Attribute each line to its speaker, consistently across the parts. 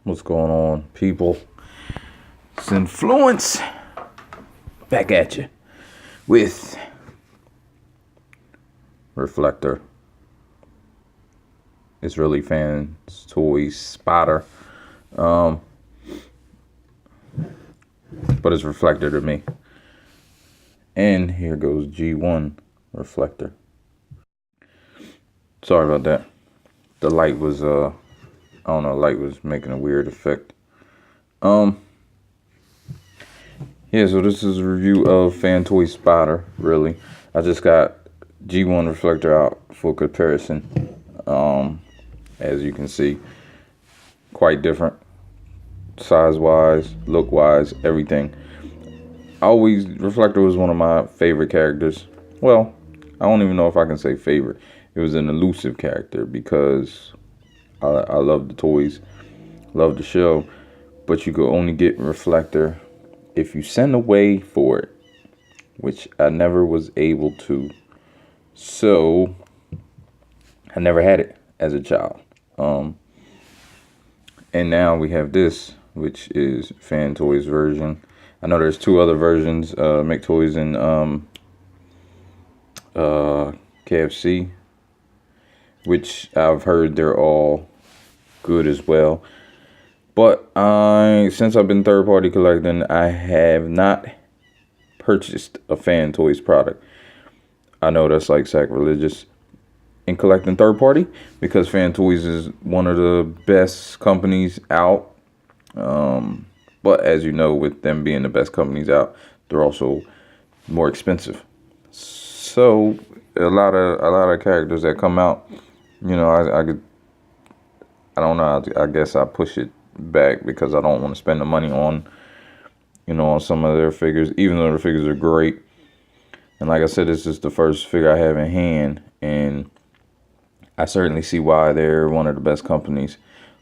Speaker 1: What's going on, people? It's Influence back at you with Reflector. It's really Fanstoys Spotter, but it's Reflector to me. And here goes G1 Reflector. Sorry about that. The light was I don't know, light was making a weird effect. Yeah, so this is a review of Fanstoys Spotter, really. I just got G1 Reflector out for comparison. As you can see, quite different. Size-wise, look-wise, everything. Reflector was one of my favorite characters. Well, I don't even know if I can say favorite. It was an elusive character because I love the toys, love the show, but you could only get Reflector if you send away for it, which I never was able to. So I never had it as a child. And now we have this, which is Fanstoys version. I know there's two other versions, McToys and KFC, which I've heard they're all good as well. But since I've been third-party collecting, I have not purchased a Fanstoys product. I know that's like sacrilegious in collecting third-party because Fanstoys is one of the best companies out. But as you know, with them being the best companies out, they're also more expensive. So a lot of characters that come out, you know, I don't know. I guess I push it back because I don't want to spend the money on, you know, on some of their figures, even though the figures are great. And like I said, this is the first figure I have in hand, and I certainly see why they're one of the best companies.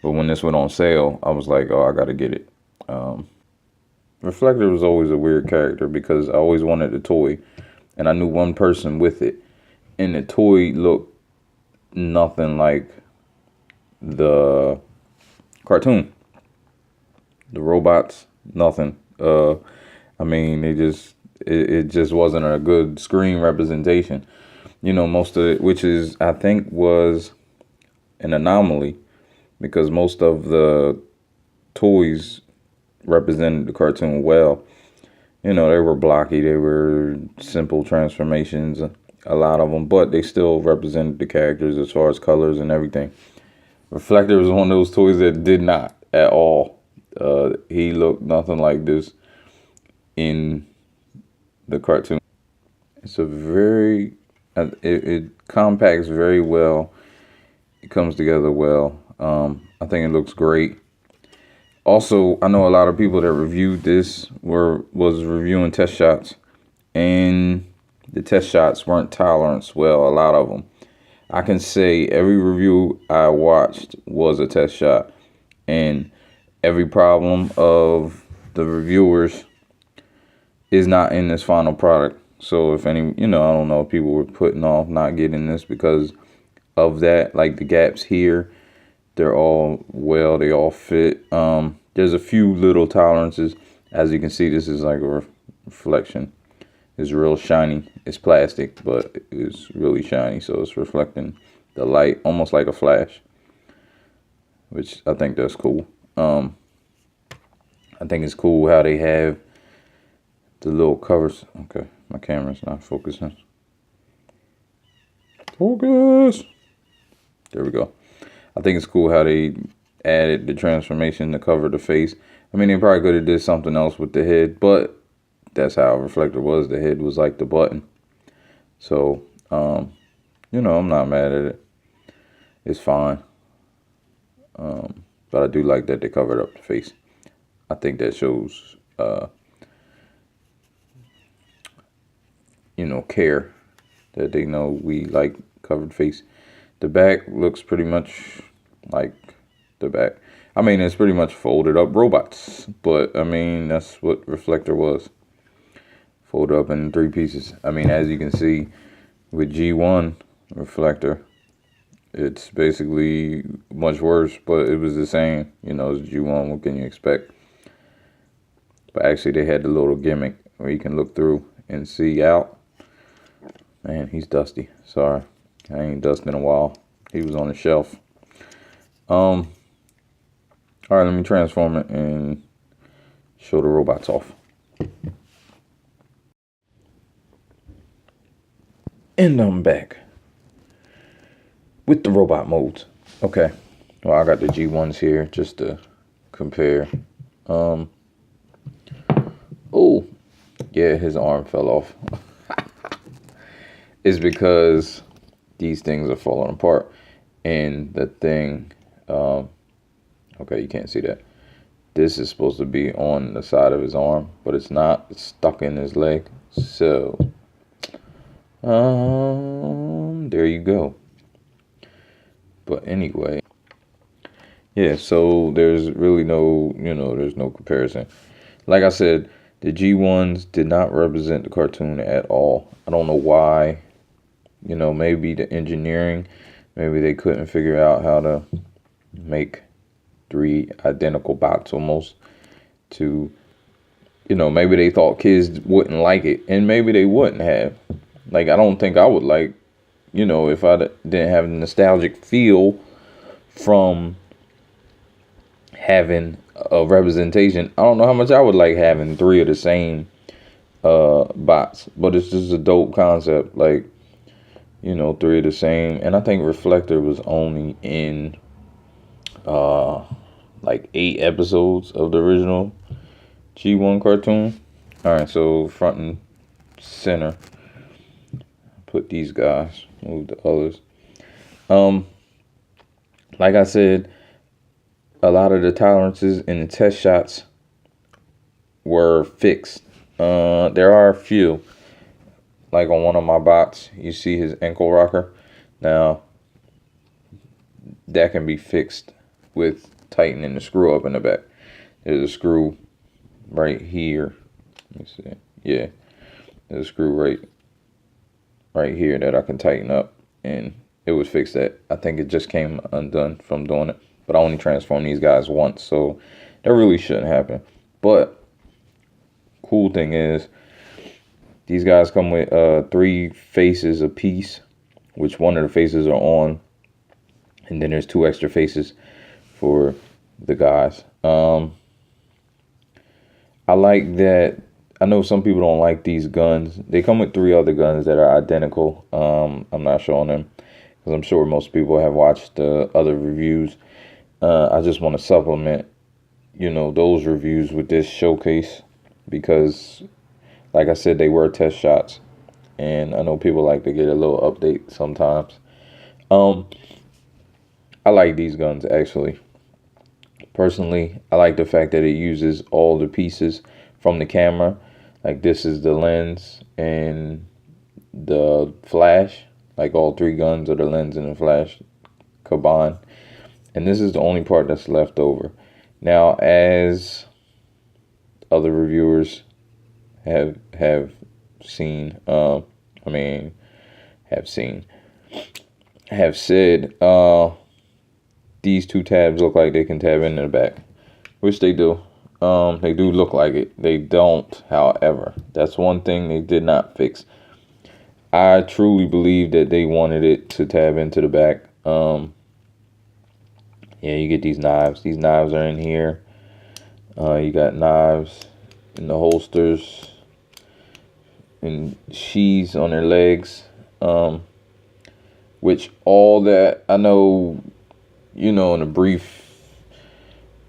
Speaker 1: But when this went on sale, I was like, oh, I got to get it. Reflector was always a weird character because I always wanted the toy, and I knew one person with it, and the toy looked nothing like the cartoon. The robots, nothing. I mean, it just wasn't a good screen representation. You know, most of it, which is, I think, was an anomaly because most of the toys represented the cartoon well. You know, they were blocky, they were simple transformations, a lot of them, but they still represented the characters as far as colors and everything. Reflector was one of those toys that did not at all. He looked nothing like this in the cartoon. It's a very, it compacts very well. It comes together well. I think it looks great. Also, I know a lot of people that reviewed this was reviewing test shots, and the test shots weren't toleranced well, a lot of them. I can say every review I watched was a test shot, and every problem of the reviewers is not in this final product. So if any, you know, I don't know if people were putting off not getting this because of that, like the gaps here, they're all well, they all fit. There's a few little tolerances. As you can see, this is like a reflection. It's real shiny. It's plastic, but it's really shiny, so it's reflecting the light almost like a flash, which I think that's cool. I think it's cool how they have the little covers. Okay, my camera's not focusing. Focus. There we go. I think it's cool how they added the transformation to cover the face. I mean, they probably could have did something else with the head, but that's how Reflector was. The head was like the button. So, you know, I'm not mad at it. It's fine. But I do like that they covered up the face. I think that shows, you know, care, that they know we like covered face. The back looks pretty much like the back. I mean, it's pretty much folded up robots, but I mean, that's what Reflector was. Folded up in 3 pieces. I mean, as you can see with G1 Reflector, It's basically much worse, but it was the same, as G1. What can you expect? But actually, they had the little gimmick where you can look through and see out. Man, he's dusty. Sorry, I ain't dusted in a while. He was on the shelf. All right, let me transform it and show the robots off. And I'm back with the robot modes. Okay, well, I got the G1s here just to compare. Oh, yeah, his arm fell off. It's because these things are falling apart. And the thing, okay, you can't see that. This is supposed to be on the side of his arm, but it's not. It's stuck in his leg. So, there you go. But anyway, yeah, so there's really no, there's no comparison. Like I said, the G1s did not represent the cartoon at all. I don't know why. Maybe the engineering, maybe they couldn't figure out how to make 3 identical bots almost to, maybe they thought kids wouldn't like it, and maybe they wouldn't have. Like, I don't think I would like, if I didn't have a nostalgic feel from having a representation. I don't know how much I would like having 3 of the same bots, but it's just a dope concept. Like, 3 of the same. And I think Reflector was only in like 8 episodes of the original G1 cartoon. All right, so front and center, put these guys, move the others. Like I said, a lot of the tolerances in the test shots were fixed. There are a few. Like on one of my bots, you see his ankle rocker. Now, that can be fixed with tightening the screw up in the back. There's a screw right here. Let me see. Yeah, there's a screw right here that I can tighten up, and it was fixed. That I think it just came undone from doing it. But I only transformed these guys once, so that really shouldn't happen. But cool thing is, these guys come with 3 faces apiece, which one of the faces are on, and then there's 2 extra faces for the guys. I like that. I know some people don't like these guns. They come with 3 other guns that are identical. I'm not showing them because I'm sure most people have watched the other reviews. I just want to supplement, those reviews with this showcase because, like I said, they were test shots, and I know people like to get a little update sometimes. I like these guns, actually. Personally, I like the fact that it uses all the pieces from the camera. Like, this is the lens and the flash. Like, all 3 guns are the lens and the flash combined. And this is the only part that's left over. Now, as other reviewers have seen, have said, these 2 tabs look like they can tab into the back, which they do. They do look like it. They don't, however. That's one thing they did not fix. I truly believe that they wanted it to tab into the back. Yeah, you get these knives. These knives are in here. You got knives in the holsters and sheaths on their legs. Which all that, I know, in the brief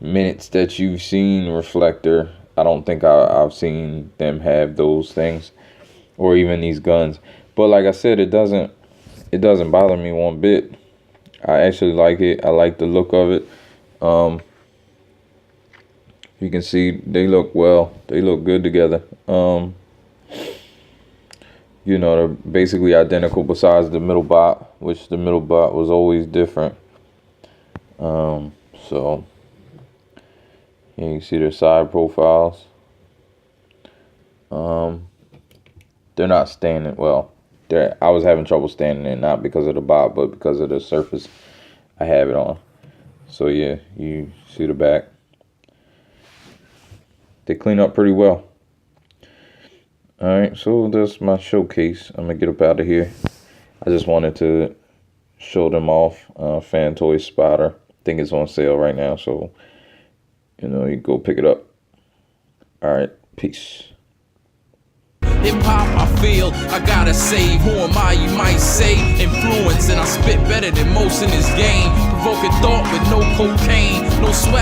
Speaker 1: minutes that you've seen Reflector, I don't think I've seen them have those things or even these guns. But like I said, it doesn't bother me one bit. I actually like it. I like the look of it. You can see they look good together. They're basically identical besides the middle bot, which the middle bot was always different. So yeah, you can see their side profiles. They're not standing well. that I was having trouble standing in, not because of the bob, but because of the surface I have it on. So yeah, you see the back. They clean up pretty well. Alright, so that's my showcase. I'm gonna get up out of here. I just wanted to show them off. Fanstoys Spotter. I think it's on sale right now, so you know, you go pick it up. Alright, peace.
Speaker 2: Hip hop, I feel, I gotta say, who am I, you might say, influence, and I spit better than most in this game, provoking thought with no cocaine, no swag.